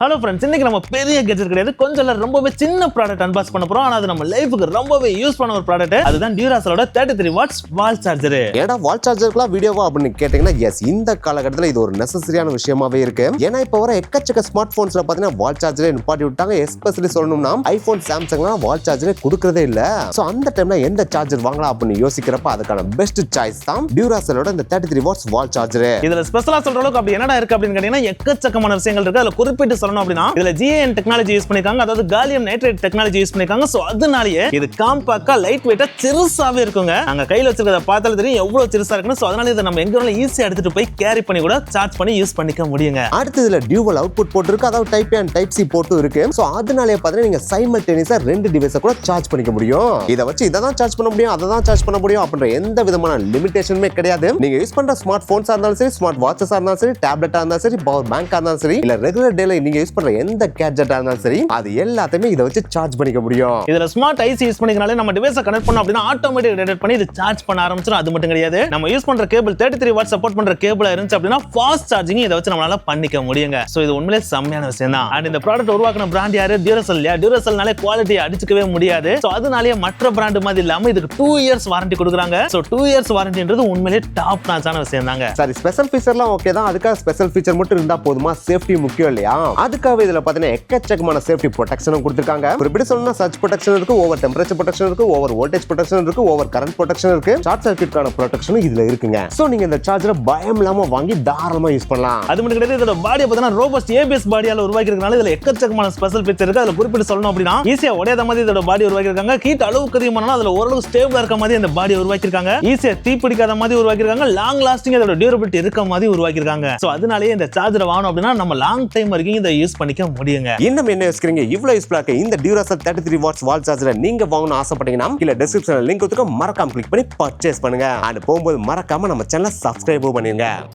Hello friends, இன்னைக்கு நம்ம பெரிய கெட்ஜெட் கிடையாது, கொஞ்சம் ரொம்பவே சின்ன ப்ராடக்ட் அன்பாக்ஸ் பண்ண போறோம். ஆனா அது நம்ம லைஃபுக்கு ரொம்பவே யூஸ் பண்ண ஒரு ப்ராடக்ட். அதுதான் Duracellோட 33 வாட்ஸ் வால் சார்ஜர். ஏடா வால் சார்ஜர்க்குலாம் வீடியோவா அப்படின்னு கேட்டீங்கன்னா, எஸ், இந்த காலகட்டத்தில் இது ஒரு நெசசரியான விஷயமாவே இருக்கு. ஏன்னா இப்போ வர எக்கச்சக்க ஸ்மார்ட் போன்ஸ்ல பாத்தீங்கன்னா வால் சார்ஜரே நிப்பாட்டி விட்டாங்க. எஸ்பெஷலி சொல்லணும்னா ஐபோன், சாம்சங்லாம் வால் சார்ஜரே கொடுக்கறதே இல்ல. சோ அந்த டைம்ல எந்த சார்ஜர் வாங்கலாம் அப்படின்னு யோசிக்கிறப்ப அதுக்கான பெஸ்ட் சாய்ஸ் தான் Duracellோட இந்த 33 வாட்ஸ் வால் சார்ஜர். இதுல ஸ்பெஷலா சொல்ற அளவுக்கு அப்படி என்னடா இருக்கு அப்படின்னு கேட்டீங்கன்னா, எக்கச்சக்கமான விஷயங்கள் இருக்கு. அதுல குறிப்பிட்டு அப்படினா இதுல GaN டெக்னாலஜி யூஸ் பண்ணிருக்காங்க, அதாவது காலியம் நைட்ரேட் டெக்னாலஜி யூஸ் பண்ணிருக்காங்க. சோ அதனாலயே இது காம்பாக்ட்டா லைட் வெயிட்டா சிறுசாவே இருக்குங்க. நாங்க கையில வச்சிருக்கத பார்த்தாலே தெரியும் எவ்வளவு சிறுசா இருக்குன்னு. சோ அதனால இத நம்ம எங்க வேணாலும் ஈஸியா எடுத்துட்டு போய் கேரி பண்ணி கூட சார்ஜ் பண்ணி யூஸ் பண்ணிக்க முடியுங்க. அடுத்து இதுல டியூவல் அவுட்புட் போர்ட் இருக்கு, அதாவது type A and type C போர்ட்டும் இருக்கு. சோ அதனாலே பாத்தீங்கன்னா நீங்க சைமல்டேனியஸா ரெண்டு டிவைஸை கூட சார்ஜ் பண்ணிக்க முடியும். இத வச்சு இத தான் சார்ஜ் பண்ண முடியும், அத தான் சார்ஜ் பண்ண முடியும் அப்படின்ற எந்த விதமான லிமிட்டேஷனுமே கிடையாது. நீங்க யூஸ் பண்ற ஸ்மார்ட் போன்ஸா இருந்தாலும் சரி, ஸ்மார்ட் வாட்சஸா இருந்தாலும் சரி, டேப்லெட்டா இருந்தாலும் சரி, பவர் பேங்கா இருந்தாலும் சரி, இல்ல ரெகுலர் டேல நீங்க யூஸ் பண்ற எந்த கேட்ஜெட்டா இருந்தாலும் சரி, அது எல்லாத்தையுமே இத வச்சு சார்ஜ் பண்ணிக்க முடியும். இதுல ஸ்மார்ட் ஐசி யூஸ் பண்ணிக்கனாலே நம்ம டிவைஸை கனெக்ட் பண்ணோம் அப்படினா ஆட்டோமேட்டிக் டிடெக்ட் பண்ணி இது சார்ஜ் பண்ண ஆரம்பிச்சிரும். அது மட்டும் கிடையாது, நம்ம யூஸ் பண்ற கேபிள் 33 வாட் சப்போர்ட் பண்ற கேபிளா இருந்துச்சு அப்படினா ஃபாஸ்ட் சார்ஜிங் இத வச்சு நம்மளால பண்ணிக்க முடியுங்க. சோ இது உண்மையிலேயே செம்மையான விஷயம் தான். அண்ட் இந்த ப்ராடக்ட் உருவாக்குன பிராண்ட் யாரு? Duracell. Duracellனாலே குவாலிட்டியை அடிச்சுக்கவே முடியாது. சோ அதனாலேயே மற்ற பிராண்ட் மாதிரி இல்லாம இதுக்கு 2 இயர்ஸ் வாரண்டி கொடுக்குறாங்க. சோ 2 இயர்ஸ் வாரண்டின்றது உண்மையிலேயே டாப் நாச்சான விஷயம் தாங்க. சரி, ஸ்பெஷல் ஃபீச்சர்லாம் ஓகே தான், அதுக்காக ஸ்பெஷல் ஃபீச்சர் மட்டும் இருந்தா போதுமா? சேஃப்டி முக்கியம் இல்லையா? அதுக்காக இதுல பாத்தீங்கன்னா எக்கச்சக்கமான சேஃப்டி ப்ரொடெக்ஷனும் கொடுத்திருக்காங்க. குறிப்பிட்டு சொல்லணும்னா சர்ச் ப்ரொடெக்ஷன் இருக்கு, ஓவர் டெம்பரேச்சர் ப்ரொடெக்ஷன் இருக்கு, ஓவர் வோல்டேஜ் ப்ரொடெக்ஷன் இருக்கு, ஓவர் கரண்ட் ப்ரொடெக்ஷன் இருக்கு, ஷார்ட் சர்க்யூட்கான ப்ரொடெக்ஷனும் இதுல இருக்குங்க. சோ நீங்க இந்த சார்ஜரை பயம் இல்லாம வாங்கி தாராளமா யூஸ் பண்ணலாம். அது மட்டும் கிடையாது, இதோட பாடியை பார்த்தா ரோபஸ்ட் ABS பாடியால உருவாக்கி இருக்கனால இதுல எக்கச்சக்கமான ஸ்பெஷல் ஃபீச்சர் இருக்கு. அதுல குறிப்பிட்டு சொல்லணும் அப்படினா ஈஸியா உடையாத மாதிரி இதோட பாடி உருவாக்கி இருக்காங்க. ஹீட் அளவுக்கு அதிகமானாலும் அதுல ஓரளவு ஸ்டேபிளா இருக்க மாதிரி இந்த பாடி உருவாக்கி இருக்காங்க. ஈஸியா தீ பிடிக்காத மாதிரி உருவாக்கி இருக்காங்க. லாங் லாஸ்டிங் இதோட டியூரபிலிட்டி இருக்க மாதிரி உருவாக்கி இருக்காங்க. சோ அதனாலேயே இந்த சார்ஜரை வாங்கணும் அப்படினா நம்ம லாங் டைம் வரைக்கும் இதை யூஸ் பண்ணிக்க முடியுங்க. இன்னும் என்ன யோசிக்கிறீங்க? இவ்வளவு யூஸ்ஃபுல்லா இருக்க இந்த Duracell 33 வாட்ஸ் வால் சார்ஜரை நீங்க வாங்கணும்னு ஆசைப்பட்டீங்கன்னா கீழ டிஸ்கிரிப்ஷன்ல லிங்க் கொடுத்துக்க, மறக்காம கிளிக் பண்ணி பர்ச்சேஸ் பண்ணுங்க. அண்ட் போகும்போது மறக்காம நம்ம சேனலை சப்ஸ்கிரைப் பண்ணுங்க.